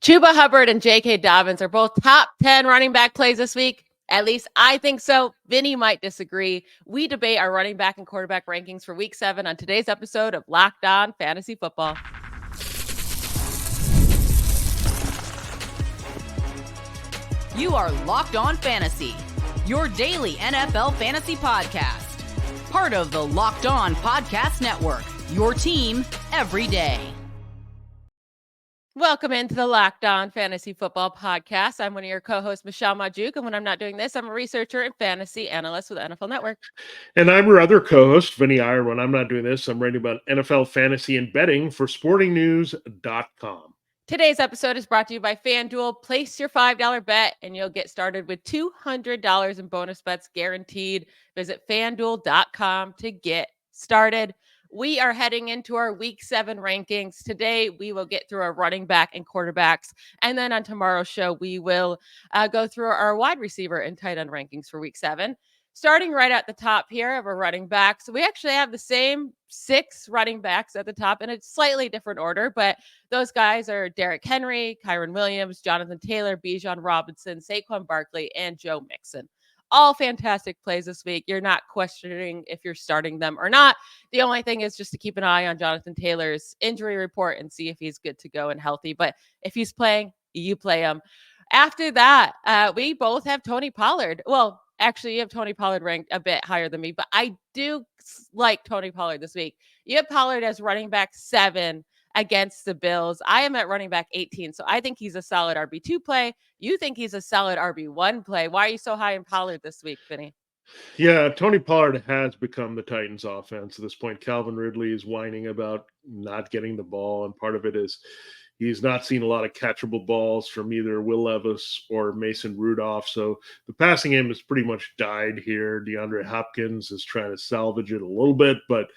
Chuba Hubbard and JK Dobbins are both top 10 running back plays this week. At least I think so. Vinnie might disagree. We debate our running back and quarterback rankings for week 7 on today's episode of Locked On Fantasy Football. You are Locked On Fantasy, your daily NFL fantasy podcast. Part of the Locked On Podcast Network, your team every day. Welcome into the Locked On Fantasy Football Podcast. I'm one of your co-hosts, Michelle Magdziuk, and when I'm not doing this, I'm a researcher and fantasy analyst with NFL Network. And I'm your other co-host, Vinnie Iyer. When I'm not doing this, I'm writing about NFL fantasy and betting for sportingnews.com. Today's episode is brought to you by FanDuel. Place your $5 bet, and you'll get started with $200 in bonus bets guaranteed. Visit FanDuel.com to get started. We are heading into our week 7 rankings. Today, we will get through our running back and quarterbacks. And then on tomorrow's show, we will go through our wide receiver and tight end rankings for week 7. Starting right at the top here of our running backs, we actually have the same 6 running backs at the top in a slightly different order, but those guys are Derrick Henry, Kyren Williams, Jonathan Taylor, Bijan Robinson, Saquon Barkley, and Joe Mixon. All fantastic plays this week. You're not questioning if you're starting them or not. The only thing is just to keep an eye on Jonathan Taylor's injury report and see if he's good to go and healthy. But if he's playing, you play him. After that, we both have Tony Pollard. Well, actually, you have Tony Pollard ranked a bit higher than me, but I do like Tony Pollard this week. You have Pollard as running back 7 against the Bills. I am at running back 18, so I think he's a solid RB2 play. You think he's a solid RB1 play. Why are you so high in Pollard this week, Vinny? Yeah, Tony Pollard has become the Titans offense at this point. Calvin Ridley is whining about not getting the ball, and part of it is he's not seen a lot of catchable balls from either Will Levis or Mason Rudolph. So the passing game has pretty much died here. DeAndre Hopkins is trying to salvage it a little bit, but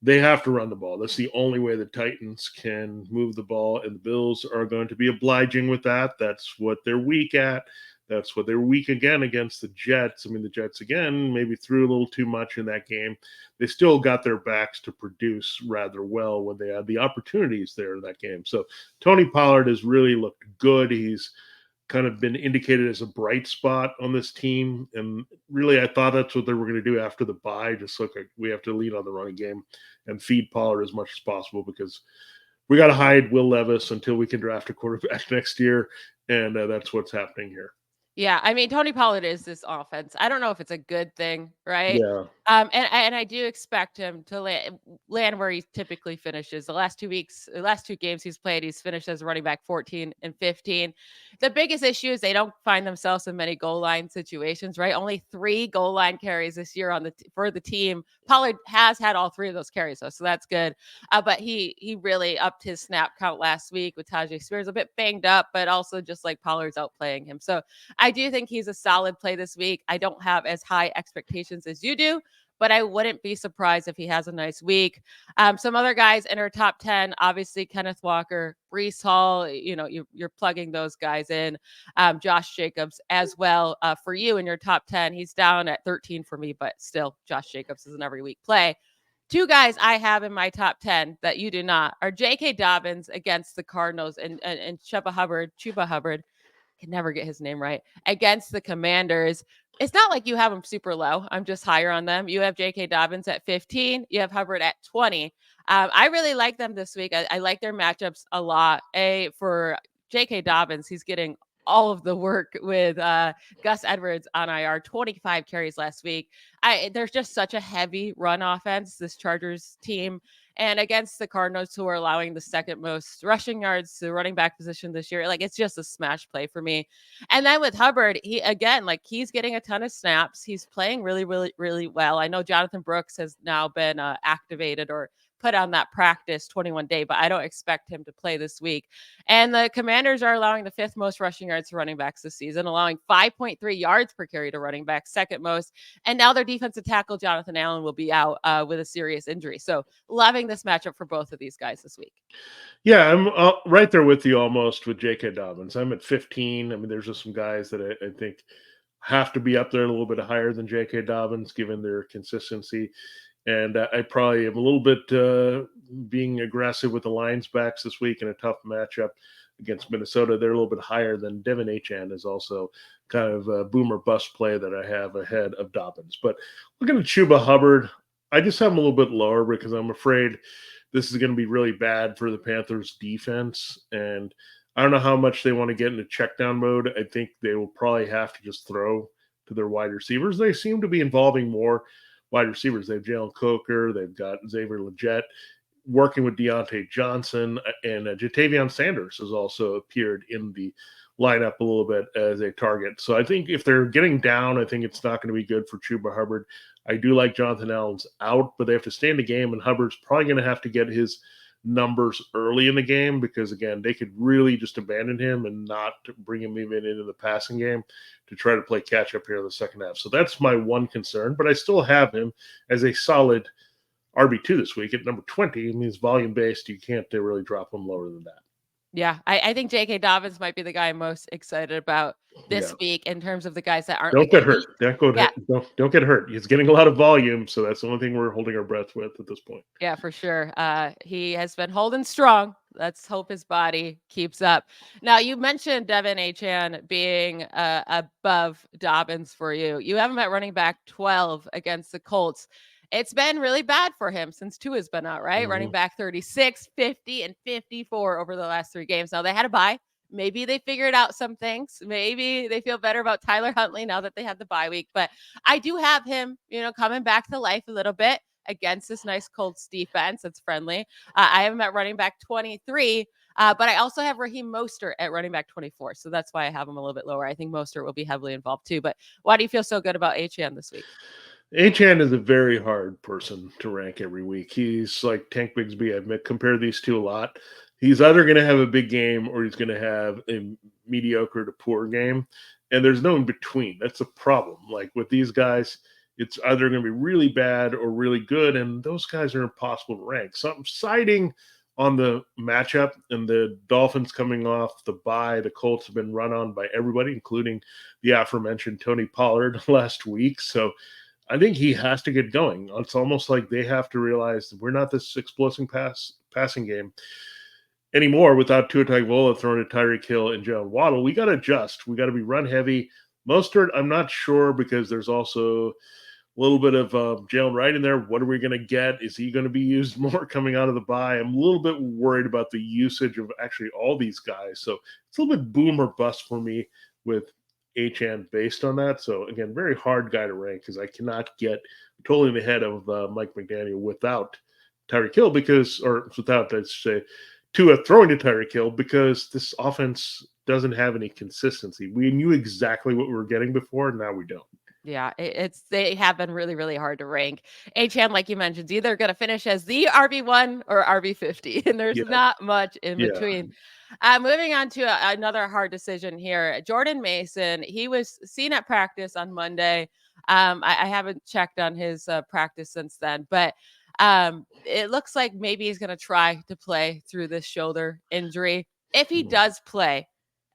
they have to run the ball. That's the only way the Titans can move the ball, and the Bills are going to be obliging with that. That's what they're weak at. That's what they're weak again against the Jets. I mean, the Jets, again, maybe threw a little too much in that game. They still got their backs to produce rather well when they had the opportunities there in that game. So Tony Pollard has really looked good. He's kind of been indicated as a bright spot on this team. And really, I thought that's what they were going to do after the bye. Just look like we have to lean on the running game and feed Pollard as much as possible because we got to hide Will Levis until we can draft a quarterback next year. And that's what's happening here. Yeah, I mean, Tony Pollard is this offense. I don't know if it's a good thing, right? Yeah. And I do expect him to land where he typically finishes. The last 2 games he's played, he's finished as running back 14 and 15. The biggest issue is they don't find themselves in many goal line situations, right? Only 3 goal line carries this year for the team. Pollard has had all 3 of those carries, though, so that's good. But he really upped his snap count last week with Tajay Spears, a bit banged up, but also just like Pollard's outplaying him. So I do think he's a solid play this week. I don't have as high expectations as you do, but I wouldn't be surprised if he has a nice week. Some other guys in our top 10, obviously Kenneth Walker, Breece Hall, you're plugging those guys in. Josh Jacobs as well for you in your top 10. He's down at 13 for me, but still Josh Jacobs is an every week play. 2 guys I have in my top 10 that you do not are JK Dobbins against the Cardinals and Chuba Hubbard. Can never get his name right, against the Commanders. It's not like you have them super low. I'm just higher on them. You have J.K. Dobbins at 15. You have Hubbard at 20. I really like them this week. I like their matchups a lot. For J.K. Dobbins, he's getting all of the work with Gus Edwards on IR, 25 carries last week. There's just such a heavy run offense, this Chargers team. And against the Cardinals, who are allowing the second most rushing yards to the running back position this year, it's just a smash play for me. And then with Hubbard, he's getting a ton of snaps. He's playing really, really, really well. I know Jonathan Brooks has now been activated or put on that practice 21-day, but I don't expect him to play this week. And the Commanders are allowing the 5th most rushing yards to running backs this season, allowing 5.3 yards per carry to running backs, 2nd most. And now their defensive tackle, Jonathan Allen, will be out with a serious injury. So loving this matchup for both of these guys this week. Yeah, I'm right there with you almost with J.K. Dobbins. I'm at 15. I mean, there's just some guys that I think have to be up there a little bit higher than J.K. Dobbins given their consistency. And I probably am a little bit being aggressive with the Lions backs this week in a tough matchup. against Minnesota. They're a little bit higher than De'Von Achane is also kind of a boomer bust play that I have ahead of Dobbins. But looking at Chuba Hubbard, I just have him a little bit lower because I'm afraid this is going to be really bad for the Panthers defense. And I don't know how much they want to get into check down mode. I think they will probably have to just throw to their wide receivers. They seem to be involving more wide receivers. They have Jalen Coker. They've got Xavier Legette working with Deontay Johnson, and Jatavion Sanders has also appeared in the lineup a little bit as a target. So I think if they're getting down, I think it's not going to be good for Chuba Hubbard. I do like Jonathan Allen's out, but they have to stay in the game, and Hubbard's probably going to have to get his numbers early in the game because, again, they could really just abandon him and not bring him even into the passing game to try to play catch up here in the second half. So that's my one concern, but I still have him as a solid RB2 this week at number 20. It means volume based. You can't really drop him lower than that. Yeah, I think JK Dobbins might be the guy I'm most excited about this week in terms of the guys that aren't. Don't get hurt. Don't get hurt. He's getting a lot of volume, so that's the only thing we're holding our breath with at this point. Yeah, for sure. He has been holding strong. Let's hope his body keeps up. Now, you mentioned De'Von Achane being above Dobbins for you. You have him at running back 12 against the Colts. It's been really bad for him since Tua's been out, right? Mm-hmm. Running back 36, 50, and 54 over the last 3 games. Now, they had a bye. Maybe they figured out some things. Maybe they feel better about Tyler Huntley now that they had the bye week. But I do have him, coming back to life a little bit against this nice Colts defense. It's friendly. I have him at running back 23. But I also have Raheem Mostert at running back 24. So that's why I have him a little bit lower. I think Mostert will be heavily involved too. But why do you feel so good about Achane this week? Achane is a very hard person to rank every week. He's like Tank Bigsby. I've compared these two a lot. He's either going to have a big game or he's going to have a mediocre to poor game. And there's no in between. That's a problem. Like with these guys, it's either going to be really bad or really good. And those guys are impossible to rank. So I'm siding on the matchup and the Dolphins coming off the bye. The Colts have been run on by everybody, including the aforementioned Tony Pollard last week. So I think he has to get going. It's almost like they have to realize that we're not this explosive passing game anymore without Tua Tagovailoa throwing to Tyreek Hill and Jalen Waddle. We got to adjust. We got to be run heavy. Mostert, I'm not sure because there's also a little bit of Jalen Wright in there. What are we going to get? Is he going to be used more coming out of the bye? I'm a little bit worried about the usage of actually all these guys. So it's a little bit boom or bust for me with Achane based on that. So again, very hard guy to rank because I cannot get totally in the head of Mike McDaniel without Tyreek Hill without, let's say, Tua throwing to Tyreek Hill because this offense doesn't have any consistency. We knew exactly what we were getting before, and now we don't. Yeah, they have been really, really hard to rank. Achane, like you mentioned, is either going to finish as the RB1 or RB50, and there's not much in between. Moving on to another hard decision here. Jordan Mason, he was seen at practice on Monday. I haven't checked on his practice since then, but it looks like maybe he's going to try to play through this shoulder injury. If he does play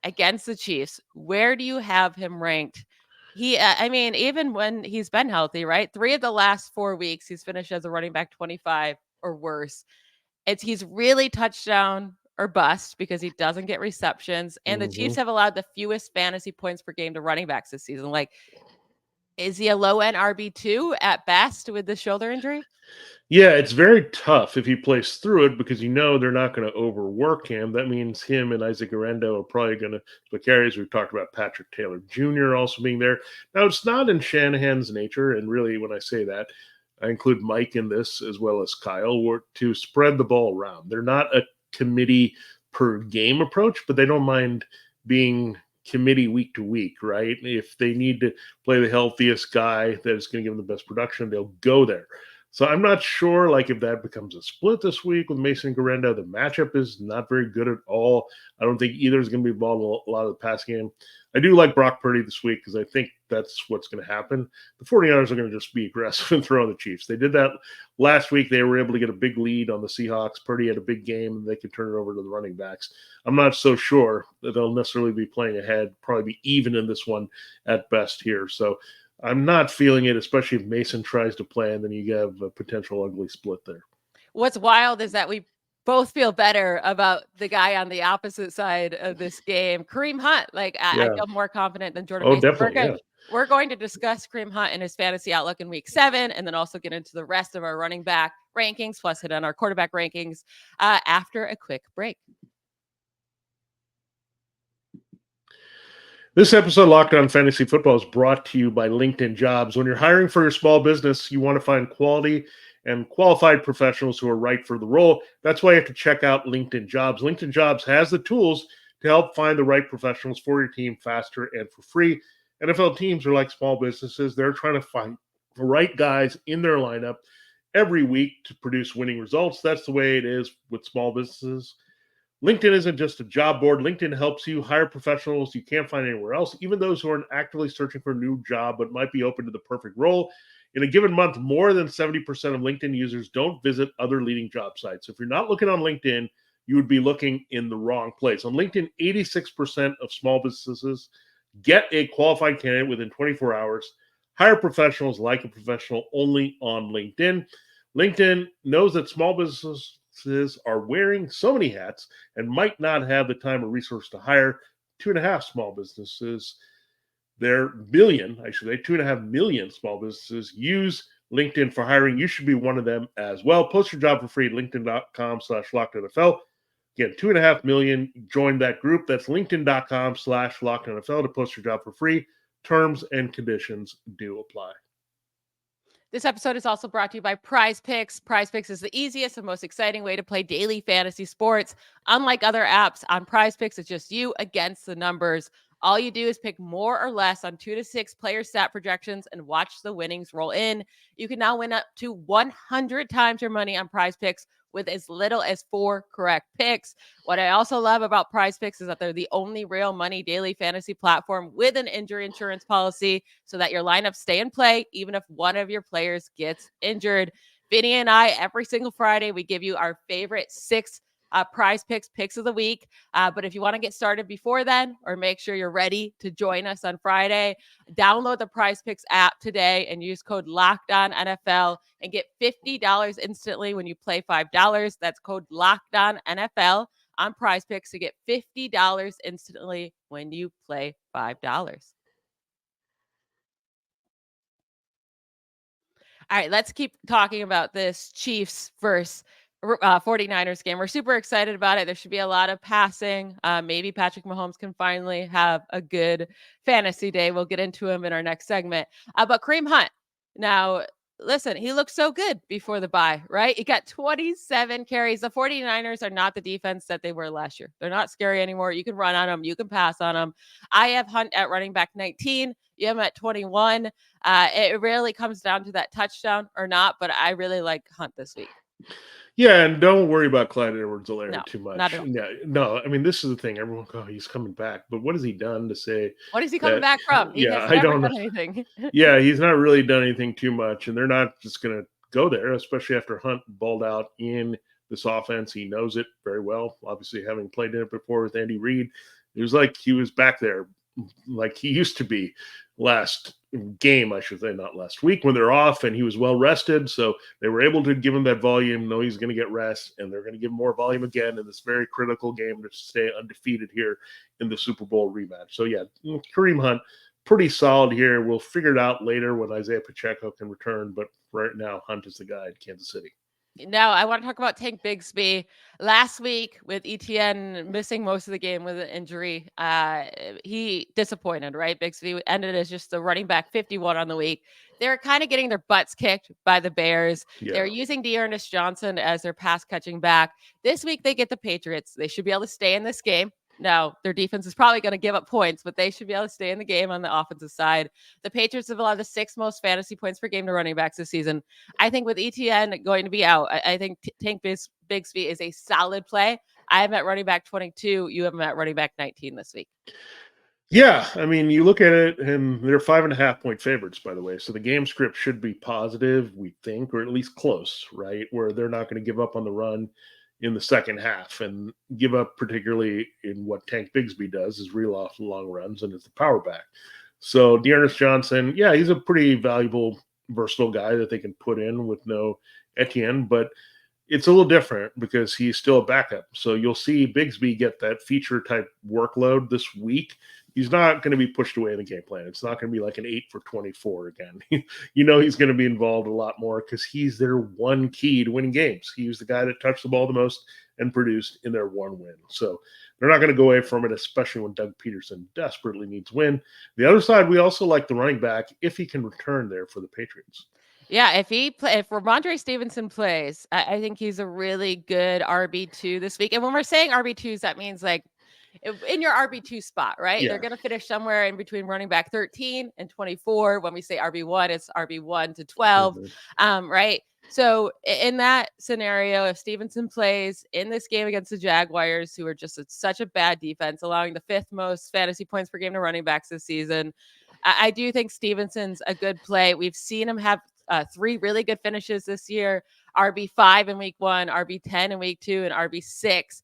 against the Chiefs, where do you have him ranked? Even when he's been healthy, right? 3 of the last 4 weeks, he's finished as a running back 25 or worse. He's really touchdown or bust because he doesn't get receptions. And the Chiefs have allowed the fewest fantasy points per game to running backs this season. Like, is he a low-end RB2 at best with the shoulder injury? Yeah, it's very tough if he plays through it because they're not going to overwork him. That means him and Isaac Arendo are probably going to split carries. We've talked about Patrick Taylor Jr. also being there. Now, it's not in Shanahan's nature, and really when I say that, I include Mike in this as well as Kyle, to spread the ball around. They're not a committee per game approach, but they don't mind being committee week to week, right? If they need to play the healthiest guy that is going to give them the best production, they'll go there. So I'm not sure, if that becomes a split this week with Mason Garenda. The matchup is not very good at all. I don't think either is going to be involved in a lot of the pass game. I do like Brock Purdy this week because I think that's what's going to happen. The 49ers are going to just be aggressive and throw on the Chiefs. They did that last week. They were able to get a big lead on the Seahawks. Purdy had a big game, and they could turn it over to the running backs. I'm not so sure that they'll necessarily be playing ahead, probably be even in this one at best here. So I'm not feeling it, especially if Mason tries to play, and then you have a potential ugly split there. What's wild is that we both feel better about the guy on the opposite side of this game. Kareem Hunt, I feel more confident than Jordan Oh, Mason. definitely, We're going to discuss Kareem Hunt and his fantasy outlook in week 7, and then also get into the rest of our running back rankings, plus hit on our quarterback rankings after a quick break. This episode of Locked On Fantasy Football is brought to you by LinkedIn Jobs. When you're hiring for your small business, you want to find quality and qualified professionals who are right for the role. That's why you have to check out LinkedIn Jobs. LinkedIn Jobs has the tools to help find the right professionals for your team faster and for free. NFL teams are like small businesses. They're trying to find the right guys in their lineup every week to produce winning results. That's the way it is with small businesses. LinkedIn isn't just a job board. LinkedIn helps you hire professionals you can't find anywhere else, even those who aren't actively searching for a new job but might be open to the perfect role. In a given month, more than 70% of LinkedIn users don't visit other leading job sites. If you're not looking on LinkedIn, you would be looking in the wrong place. On LinkedIn, 86% of small businesses get a qualified candidate within 24 hours. Hire professionals like a professional only on LinkedIn. LinkedIn knows that small businesses are wearing so many hats and might not have the time or resource to hire 2.5 small businesses. Their billion, I should say, 2.5 million small businesses use LinkedIn for hiring. You should be one of them as well. Post your job for free at linkedin.com/LockedNFL. Again, 2.5 million. Join that group. That's linkedin.com/LockedNFL to post your job for free. Terms and conditions do apply. This episode is also brought to you by Prize Picks. Prize Picks is the easiest and most exciting way to play daily fantasy sports. Unlike other apps, on Prize Picks, it's just you against the numbers. All you do is pick more or less on 2 to 6 player stat projections and watch the winnings roll in. You can now win up to 100 times your money on Prize Picks with as little as 4 correct picks. What I also love about Prize Picks is that they're the only real money daily fantasy platform with an injury insurance policy so that your lineups stay in play even if one of your players gets injured. Vinnie and I, every single Friday, we give you our favorite 6 Prize picks of the week. But if you want to get started before then, or make sure you're ready to join us on Friday, download the Prize Picks app today and use code LOCKEDONNFL and get $50 instantly when you play $5. That's code LOCKEDONNFL on Prize Picks to get $50 instantly when you play $5. All right, let's keep talking about this Chiefs versus 49ers game. We're super excited about it. There should be a lot of passing. Maybe Patrick Mahomes can finally have a good fantasy day. We'll get into him in our next segment. But Kareem Hunt, now, listen, he looked so good before the bye, right? He got 27 carries. The 49ers are not the defense that they were last year. They're not scary anymore. You can run on them. You can pass on them. I have Hunt at running back 19. You have him at 21. It really comes down to that touchdown or not, but I really like Hunt this week. Yeah, and don't worry about Clyde Edwards-Helaire too much. Not at all. No, I mean, this is the thing. Everyone goes, he's coming back. But what has he done to say? What is he coming back from? He has I never don't done know. anything. Yeah, he's not really done anything too much. And they're not just going to go there, especially after Hunt balled out in this offense. He knows it very well. Obviously, having played in it before with Andy Reid, it was like he was back there like he used to be last game, I should say, not last week, when they're off and he was well rested. So they were able to give him that volume, know he's going to get rest, and they're going to give him more volume again in this very critical game to stay undefeated here in the Super Bowl rematch. So yeah, Kareem Hunt, pretty solid here. We'll figure it out later when Isaiah Pacheco can return, but right now Hunt is the guy at Kansas City. Now, I want to talk about Tank Bigsby. Last week, with ETN missing most of the game with an injury, he disappointed, right? Bigsby ended as just the running back 51 on the week. They're kind of getting their butts kicked by the Bears. Yeah. They're using D'Ernest Johnson as their pass catching back. This week, they get the Patriots. They should be able to stay in this game. Now, their defense is probably going to give up points, but they should be able to stay in the game on the offensive side. The Patriots have allowed the 6th most fantasy points per game to running backs this season. I think with ETN going to be out, I think Tank Bigsby is a solid play. I have him at running back 22. You have him at running back 19 this week. Yeah, I mean, you look at it, and they're 5.5-point favorites, by the way. So the game script should be positive, we think, or at least close, right? Where they're not going to give up on the run in the second half and give up, particularly in what Tank Bigsby does, is reel off long runs, and it's the power back. So D'Ernest Johnson, yeah, he's a pretty valuable, versatile guy that they can put in with no Etienne, but it's a little different because he's still a backup. So you'll see Bigsby get that feature type workload this week. He's not going to be pushed away in the game plan. It's not going to be like an 8 for 24 again. He's going to be involved a lot more because he's their one key to winning games. He was the guy that touched the ball the most and produced in their one win. So they're not going to go away from it, especially when Doug Peterson desperately needs win. The other side, we also like the running back if he can return there for the Patriots. Yeah, if Ramondre Stevenson plays, I think he's a really good RB2 this week. And when we're saying RB2s, that means like in your RB2 spot, right? Yeah. They're going to finish somewhere in between running back 13 and 24. When we say RB1, it's RB1 to 12, right? So in that scenario, if Stevenson plays in this game against the Jaguars, who are just such a bad defense, allowing the 5th most fantasy points per game to running backs this season, I do think Stevenson's a good play. We've seen him have 3 really good finishes this year: RB5 in week 1, RB10 in week 2, and RB6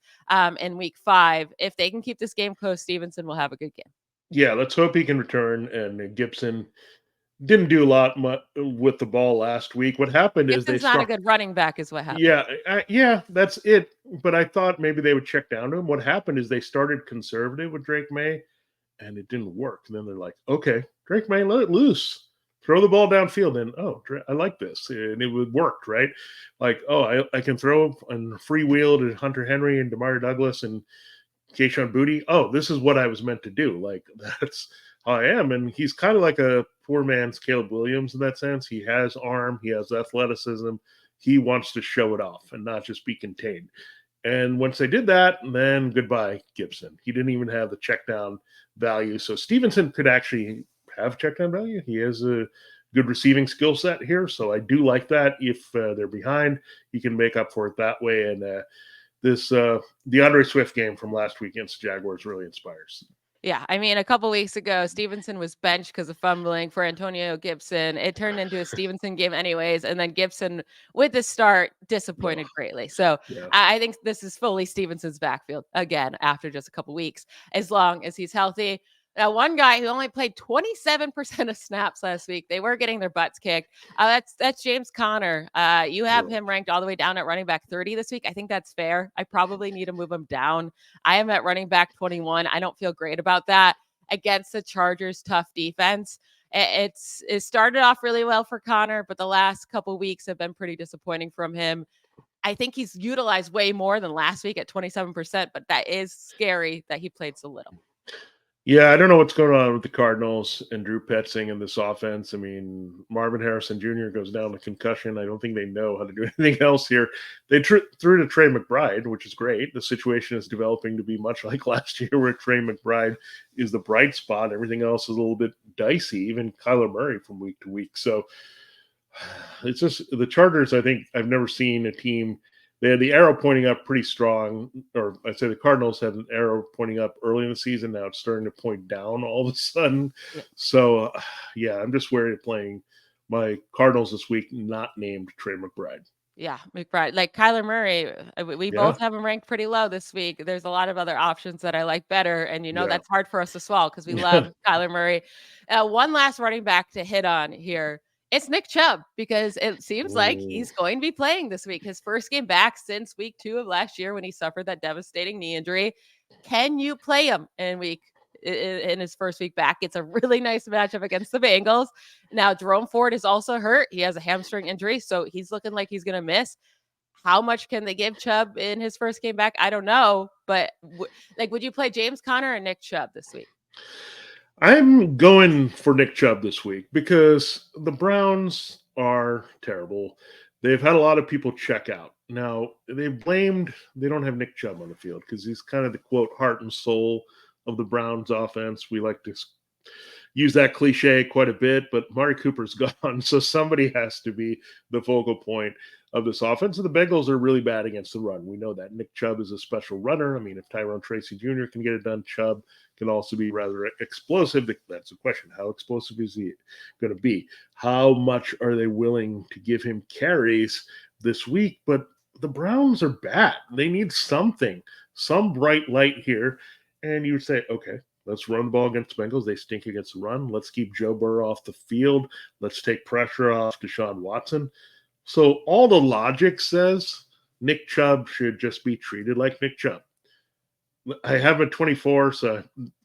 in week 5. If they can keep this game close, Stevenson will have a good game. Yeah, let's hope he can return. And Gibson didn't do a lot with the ball last week. What happened is Gibson's not a good running back is what happened. Yeah, that's it. But I thought maybe they would check down to him. What happened is they started conservative with Drake May, and it didn't work. And then they're like, okay, Drake May, let it loose. Throw the ball downfield, and I like this, and it worked, right? Like, I can throw and freewheel to Hunter Henry and Demario Douglas and Kayshon Boutte. This is what I was meant to do. Like, that's how I am. And he's kind of like a poor man's Caleb Williams in that sense. He has arm, he has athleticism. He wants to show it off and not just be contained. And once they did that, then goodbye, Gibson. He didn't even have the check down value. So Stevenson could actually have check down value. He has a good receiving skill set here. So I do like that. If they're behind, he can make up for it that way. And this DeAndre Swift game from last week against the Jaguars really inspires. Yeah, I mean, a couple weeks ago, Stevenson was benched because of fumbling for Antonio Gibson. It turned into a Stevenson game anyways, and then Gibson, with the start, disappointed greatly. So I think this is fully Stevenson's backfield again after just a couple weeks, as long as he's healthy. Now, one guy who only played 27% of snaps last week, they were getting their butts kicked. That's James Conner. You have him ranked all the way down at running back 30 this week. I think that's fair. I probably need to move him down. I am at running back 21. I don't feel great about that against the Chargers' tough defense. It started off really well for Conner, but the last couple weeks have been pretty disappointing from him. I think he's utilized way more than last week at 27%, but that is scary that he played so little. Yeah, I don't know what's going on with the Cardinals and Drew Petzing in this offense. I mean, Marvin Harrison Jr. goes down with concussion. I don't think they know how to do anything else here. They threw to Trey McBride, which is great. The situation is developing to be much like last year where Trey McBride is the bright spot. Everything else is a little bit dicey, even Kyler Murray from week to week. So it's just the Chargers, I think I've never seen a team. They had the arrow pointing up pretty strong, or I'd say the Cardinals had an arrow pointing up early in the season. Now it's starting to point down all of a sudden. Yeah. So, I'm just wary of playing my Cardinals this week, not named Trey McBride. Yeah, McBride. Like Kyler Murray, we both have him ranked pretty low this week. There's a lot of other options that I like better, and that's hard for us to swallow because we love Kyler Murray. One last running back to hit on here. It's Nick Chubb, because it seems like he's going to be playing this week. His first game back since week 2 of last year when he suffered that devastating knee injury. Can you play him in his first week back? It's a really nice matchup against the Bengals. Now, Jerome Ford is also hurt. He has a hamstring injury, so he's looking like he's going to miss. How much can they give Chubb in his first game back? I don't know, but would you play James Conner or Nick Chubb this week? I'm going for Nick Chubb this week because the Browns are terrible. They've had a lot of people check out. Now, they don't have Nick Chubb on the field because he's kind of the, quote, heart and soul of the Browns offense. We like to use that cliche quite a bit, but Mari Cooper's gone, so somebody has to be the focal point of this offense. And the Bengals are really bad against the run. We know that. Nick Chubb is a special runner. I mean, if Tyrone Tracy Jr. can get it done, Chubb can also be rather explosive. That's the question. How explosive is he going to be? How much are they willing to give him carries this week? But the Browns are bad. They need something, some bright light here. And you would say, okay, let's run the ball against the Bengals. They stink against the run. Let's keep Joe Burrow off the field. Let's take pressure off Deshaun Watson. So all the logic says Nick Chubb should just be treated like Nick Chubb. I have a 24, so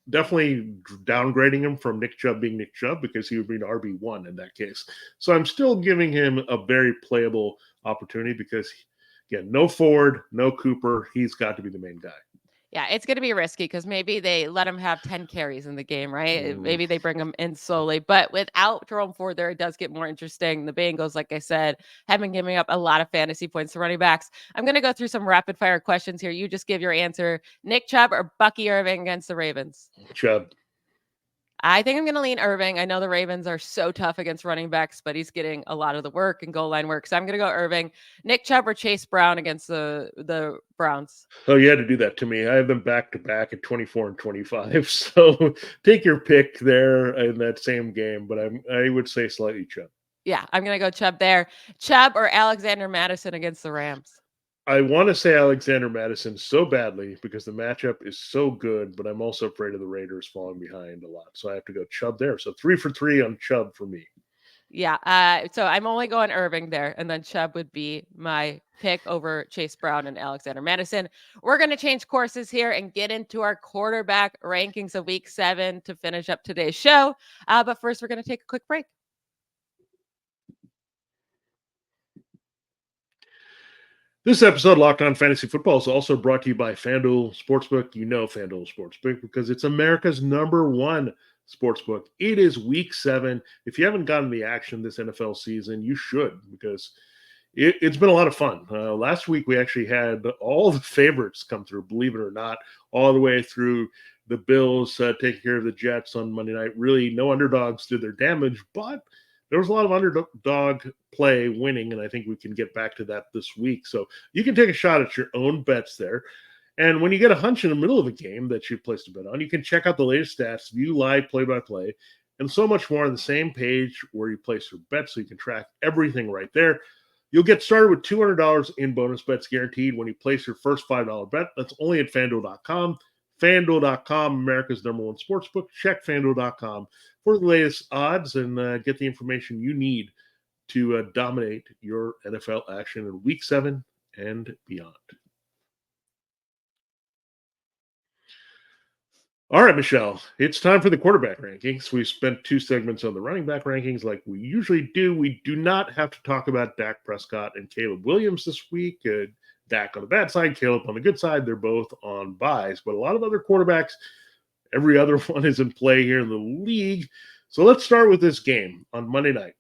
definitely downgrading him from Nick Chubb being Nick Chubb because he would be an RB1 in that case. So I'm still giving him a very playable opportunity because, again, no Ford, no Cooper. He's got to be the main guy. Yeah, it's going to be risky because maybe they let him have 10 carries in the game, right? Maybe they bring him in slowly. But without Jerome Ford there, it does get more interesting. The Bengals, like I said, have been giving up a lot of fantasy points to running backs. I'm going to go through some rapid fire questions here. You just give your answer. Nick Chubb or Bucky Irving against the Ravens? Chubb. I think I'm going to lean Irving. I know the Ravens are so tough against running backs, but he's getting a lot of the work and goal line work. So I'm going to go Irving. Nick Chubb or Chase Brown against the Browns? Oh, you had to do that to me. I have them back to back at 24 and 25. So take your pick there in that same game, but I would say slightly Chubb. Yeah, I'm going to go Chubb there. Chubb or Alexander Madison against the Rams? I want to say Alexander Madison so badly because the matchup is so good, but I'm also afraid of the Raiders falling behind a lot. So I have to go Chubb there. So 3 for 3 on Chubb for me. Yeah. So I'm only going Irving there, and then Chubb would be my pick over Chase Brown and Alexander Madison. We're going to change courses here and get into our quarterback rankings of week 7 to finish up today's show. But first, we're going to take a quick break. This episode, Locked On Fantasy Football, is also brought to you by FanDuel Sportsbook. You know FanDuel Sportsbook because it's America's #1 sportsbook. It is week 7. If you haven't gotten the action this NFL season, you should because it's been a lot of fun. Last week, we actually had all the favorites come through, believe it or not, all the way through the Bills taking care of the Jets on Monday night. Really, no underdogs did their damage, but there was a lot of underdog play winning, and I think we can get back to that this week. So you can take a shot at your own bets there. And when you get a hunch in the middle of a game that you've placed a bet on, you can check out the latest stats, view live play-by-play, and so much more on the same page where you place your bets so you can track everything right there. You'll get started with $200 in bonus bets guaranteed when you place your first $5 bet. That's only at FanDuel.com. FanDuel.com, America's #1 sportsbook. Check FanDuel.com for the latest odds and get the information you need to dominate your NFL action in week 7 and beyond. All right, Michelle, it's time for the quarterback rankings. We spent 2 segments on the running back rankings like we usually do. We do not have to talk about Dak Prescott and Caleb Williams this week. Dak on the bad side, Caleb on the good side. They're both on buys, but a lot of other quarterbacks, every other one is in play here in the league. So let's start with this game on Monday night.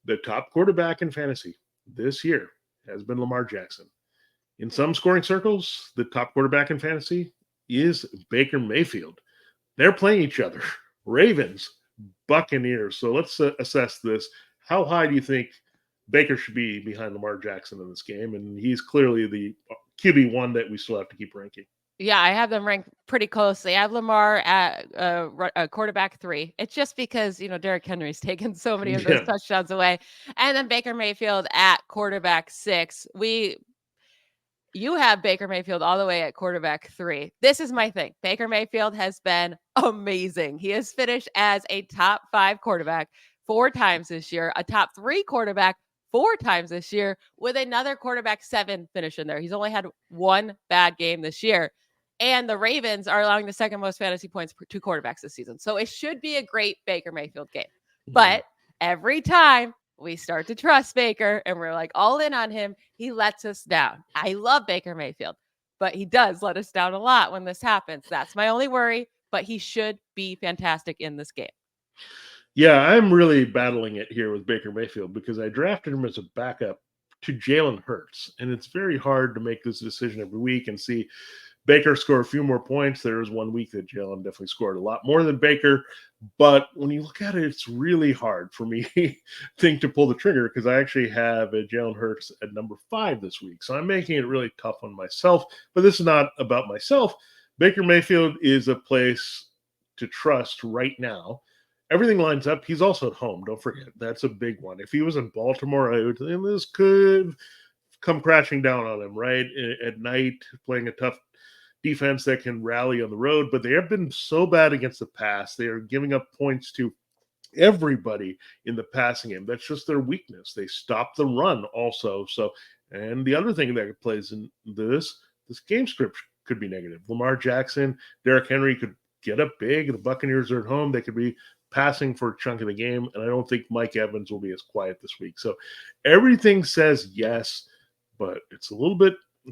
The top quarterback in fantasy this year has been Lamar Jackson. In some scoring circles, the top quarterback in fantasy is Baker Mayfield. They're playing each other. Ravens, Buccaneers. So let's assess this. How high do you think Baker should be behind Lamar Jackson in this game? And he's clearly the QB1 that we still have to keep ranking. Yeah, I have them ranked pretty closely. I have Lamar at quarterback 3. It's just because, Derrick Henry's taken so many of those touchdowns away. And then Baker Mayfield at quarterback 6. You have Baker Mayfield all the way at quarterback 3. This is my thing. Baker Mayfield has been amazing. He has finished as a top 5 quarterback 4 times this year, a top 3 quarterback 4 times this year, with another quarterback 7 finish in there. He's only had 1 bad game this year. And the Ravens are allowing the second most fantasy points to quarterbacks this season. So it should be a great Baker Mayfield game. But every time we start to trust Baker and we're like all in on him, he lets us down. I love Baker Mayfield, but he does let us down a lot when this happens. That's my only worry, but he should be fantastic in this game. Yeah, I'm really battling it here with Baker Mayfield because I drafted him as a backup to Jalen Hurts. And it's very hard to make this decision every week and see Baker score a few more points. There was 1 week that Jalen definitely scored a lot more than Baker. But when you look at it, it's really hard for me to pull the trigger because I actually have Jalen Hurts at number 5 this week. So I'm making it really tough on myself. But this is not about myself. Baker Mayfield is a place to trust right now. Everything lines up. He's also at home. Don't forget. That's a big one. If he was in Baltimore, this could come crashing down on him, right? At night, playing a tough defense that can rally on the road, but they have been so bad against the pass. They are giving up points to everybody in the passing game. That's just their weakness. They stop the run also. So And the other thing that plays in this game script could be negative. Lamar Jackson, Derrick Henry could get up big. The Buccaneers are at home. They could be passing for a chunk of the game. And I don't think Mike Evans will be as quiet this week. So everything says yes, but it's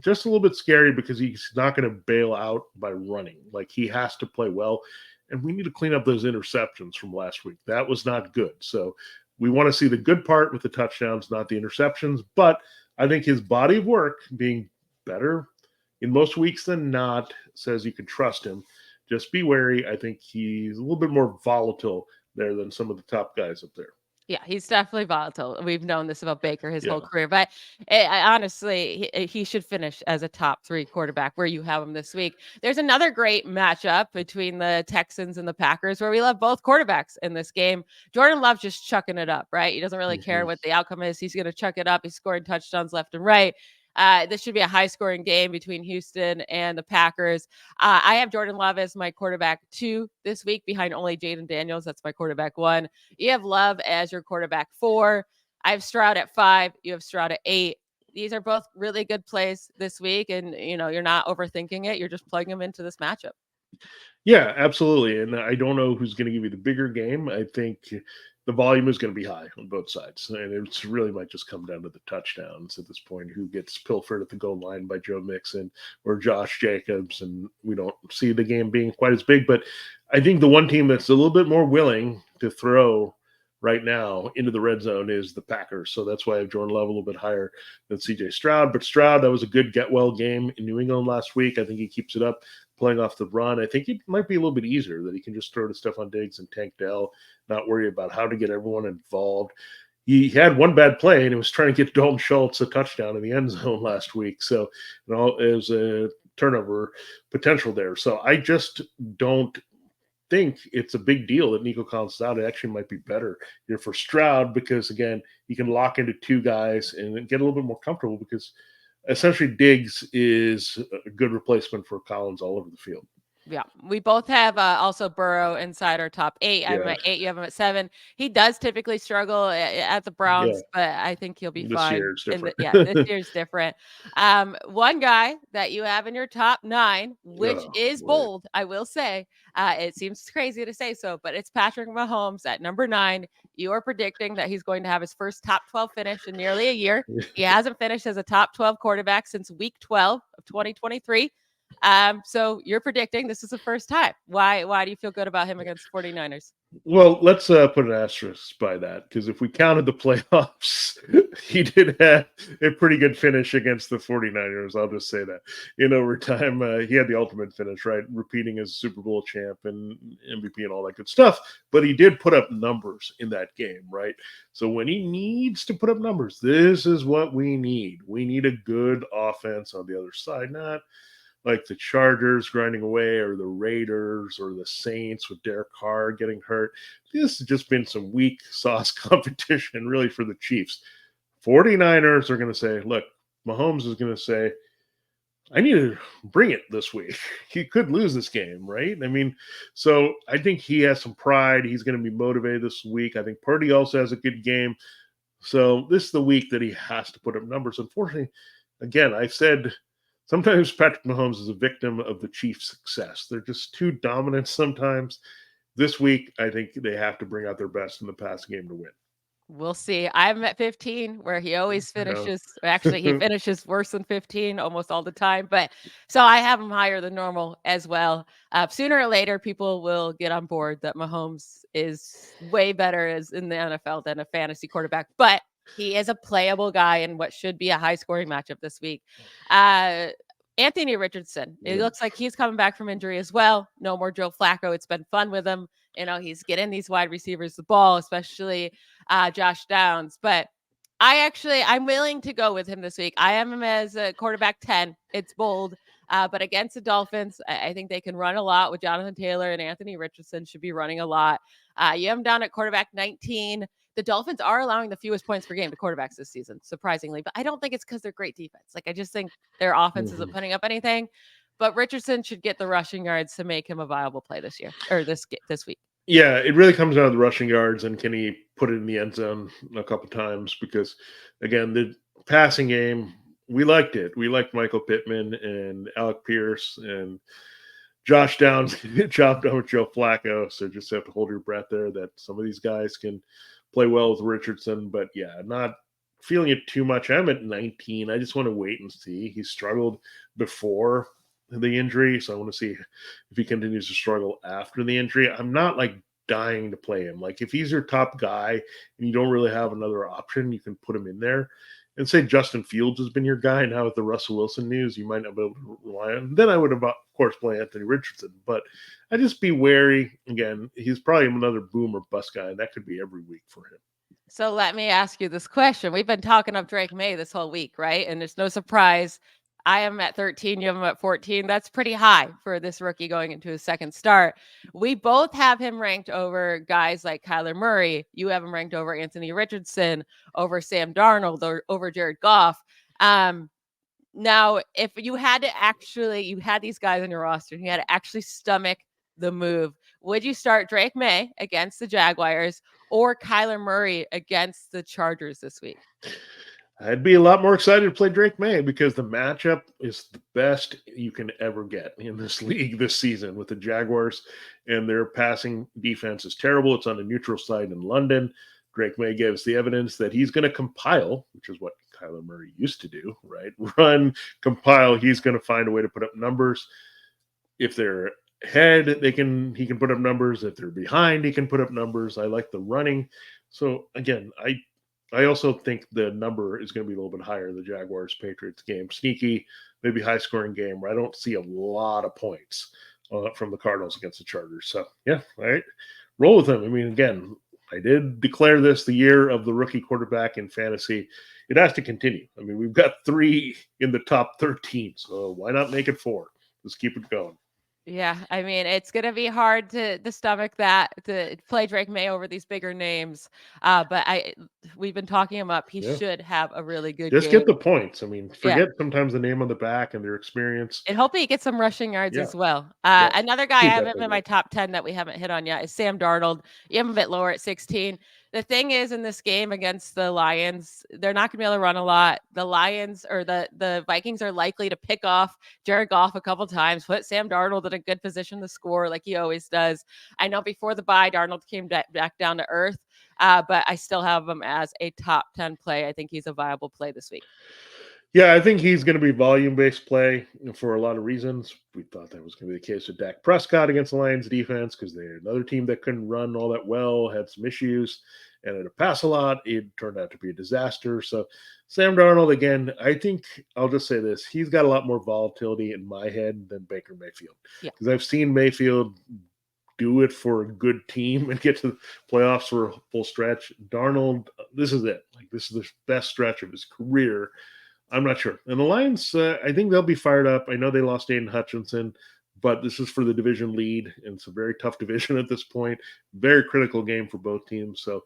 just a little bit scary because he's not going to bail out by running. Like, he has to play well. And we need to clean up those interceptions from last week. That was not good. So we want to see the good part with the touchdowns, not the interceptions. But I think his body of work being better in most weeks than not says you can trust him. Just be wary. I think he's a little bit more volatile there than some of the top guys up there. Yeah, he's definitely volatile. We've known this about Baker his whole career, but honestly, he should finish as a top 3 quarterback where you have him this week. There's another great matchup between the Texans and the Packers where we love both quarterbacks in this game. Jordan Love's just chucking it up, right? He doesn't really care what the outcome is. He's going to chuck it up. He's scoring touchdowns left and right. This should be a high-scoring game between Houston and the Packers. I have Jordan Love as my quarterback 2 this week, behind only Jaden Daniels. That's my quarterback 1. You have Love as your quarterback 4. I have Stroud at 5. You have Stroud at 8. These are both really good plays this week, and you're not overthinking it. You're just plugging them into this matchup. Yeah, absolutely. And I don't know who's going to give you the bigger game. I think the volume is going to be high on both sides. And it's really might just come down to the touchdowns at this point, who gets pilfered at the goal line by Joe Mixon or Josh Jacobs. And we don't see the game being quite as big. But I think the one team that's a little bit more willing to throw right now into the red zone is the Packers. So that's why I have Jordan Love a little bit higher than CJ Stroud. But Stroud, that was a good get-well game in New England last week. I think he keeps it up, playing off the run. I think it might be a little bit easier that he can just throw to Stephon Diggs and Tank Dell, not worry about how to get everyone involved. He had one bad play, and it was trying to get Dalton Schultz a touchdown in the end zone last week. So it was a turnover potential there. So I just don't think it's a big deal that Nico Collins is out. It actually might be better here for Stroud because, again, he can lock into 2 guys and get a little bit more comfortable because essentially Diggs is a good replacement for Collins all over the field. Yeah, we both have also Burrow inside our top 8. I'm at 8. You have him at 7. He does typically struggle at the Browns, but I think he'll be fine. This year is different. This year's different. One guy that you have in your top 9, which is bold, I will say. It seems crazy to say so, but it's Patrick Mahomes at number 9. You are predicting that he's going to have his first top 12 finish in nearly a year. He hasn't finished as a top 12 quarterback since week 12 of 2023. So you're predicting this is the first time. Why do you feel good about him against 49ers? Well, let's put an asterisk by that, because if we counted the playoffs, he did have a pretty good finish against the 49ers. I'll just say that. In overtime, he had the ultimate finish, right? Repeating as Super Bowl champ and MVP and all that good stuff. But he did put up numbers in that game, right? So when he needs to put up numbers, this is what we need. We need a good offense on the other side, not like the Chargers grinding away or the Raiders or the Saints with Derek Carr getting hurt. This has just been some weak sauce competition really for the Chiefs. 49ers are going to say, look, Mahomes is going to say, I need to bring it this week. He could lose this game, right? I mean, so I think he has some pride. He's going to be motivated this week. I think Purdy also has a good game. So this is the week that he has to put up numbers. Unfortunately, again, I said sometimes Patrick Mahomes is a victim of the Chiefs' success. They're just too dominant sometimes. This week, I think they have to bring out their best in the passing game to win. We'll see. I'm at 15, where he always finishes. Actually, he finishes worse than 15 almost all the time. But so I have him higher than normal as well. Sooner or later, people will get on board that Mahomes is way better as in the NFL than a fantasy quarterback. But he is a playable guy in what should be a high-scoring matchup this week. Anthony Richardson, it looks like he's coming back from injury as well. No more Joe Flacco. It's been fun with him. He's getting these wide receivers the ball, especially Josh Downs. But I'm willing to go with him this week. I have him as a quarterback 10. It's bold. But against the Dolphins, I think they can run a lot with Jonathan Taylor, and Anthony Richardson should be running a lot. You have him down at quarterback 19. The Dolphins are allowing the fewest points per game to quarterbacks this season, surprisingly. But I don't think it's because they're great defense. I just think their offense isn't putting up anything. But Richardson should get the rushing yards to make him a viable play this year or this week. Yeah, it really comes down to the rushing yards, and can he put it in the end zone a couple times? Because, again, the passing game, we liked it. We liked Michael Pittman and Alec Pierce and Josh Downs chopped down with Joe Flacco. So just have to hold your breath there that some of these guys can play well with Richardson. But yeah, not feeling it too much. I'm at 19. I just want to wait and see. He struggled before the injury, so I want to see if he continues to struggle after the injury. I'm not like dying to play him. Like if he's your top guy and you don't really have another option, you can put him in there. And say Justin Fields has been your guy now with the Russell Wilson news, you might not be able to rely on. Then I would have, of course, play Anthony Richardson. But I just be wary. Again, he's probably another boom or bust guy, and that could be every week for him. So let me ask you this question. We've been talking of Drake May this whole week, right? And it's no surprise. I am at 13, you have him at 14. That's pretty high for this rookie going into his second start. We both have him ranked over guys like Kyler Murray. You have him ranked over Anthony Richardson, over Sam Darnold, or over Jared Goff. Now, if you had these guys on your roster and you had to actually stomach the move, would you start Drake May against the Jaguars or Kyler Murray against the Chargers this week? I'd be a lot more excited to play Drake May because the matchup is the best you can ever get in this league this season with the Jaguars, and their passing defense is terrible. It's on a neutral site in London. Drake May gives the evidence that he's going to compile, which is what Kyler Murray used to do, right? Run, compile. He's going to find a way to put up numbers. If they're ahead, he can put up numbers. If they're behind, he can put up numbers. I like the running. So again, I also think the number is going to be a little bit higher in the Jaguars-Patriots game. Sneaky, maybe high-scoring game where I don't see a lot of points from the Cardinals against the Chargers. So, yeah, all right, roll with them. I mean, again, I did declare this the year of the rookie quarterback in fantasy. It has to continue. I mean, we've got 3 in the top 13, so why not make it 4? Let's keep it going. Yeah, I mean, it's going to be hard to stomach that, to play Drake May over these bigger names. But we've been talking him up. He should have a really good Just game. get the points. I mean, forget sometimes the name on the back and their experience. And hopefully he gets some rushing yards as well. Yeah. Another guy I have him in my top 10 that we haven't hit on yet is Sam Darnold. You have him a bit lower at 16. The thing is, in this game against the Lions, they're not going to be able to run a lot. The Lions or the Vikings are likely to pick off Jared Goff a couple times, put Sam Darnold in a good position to score like he always does. I know before the bye, Darnold came back down to earth, but I still have him as a top 10 play. I think he's a viable play this week. Yeah, I think he's going to be volume-based play for a lot of reasons. We thought that was going to be the case with Dak Prescott against the Lions defense because they're another team that couldn't run all that well, had some issues, and had to pass a lot. It turned out to be a disaster. So Sam Darnold, again, I think I'll just say this. He's got a lot more volatility in my head than Baker Mayfield. Because I've seen Mayfield do it for a good team and get to the playoffs for a full stretch. Darnold, this is it. Like, this is the best stretch of his career. I'm not sure. And the Lions, I think they'll be fired up. I know they lost Aiden Hutchinson, but this is for the division lead, and it's a very tough division at this point. Very critical game for both teams. So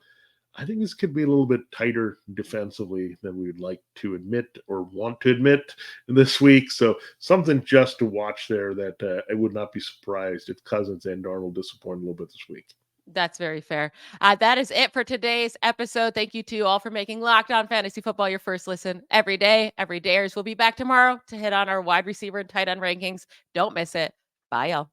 I think this could be a little bit tighter defensively than we would like to admit or want to admit this week. So something just to watch there that I would not be surprised if Cousins and Darnold disappoint a little bit this week. That's very fair. That is it for today's episode. Thank you to you all for making Locked On Fantasy Football your first listen every day. Every dayers. We'll be back tomorrow to hit on our wide receiver and tight end rankings. Don't miss it. Bye, y'all.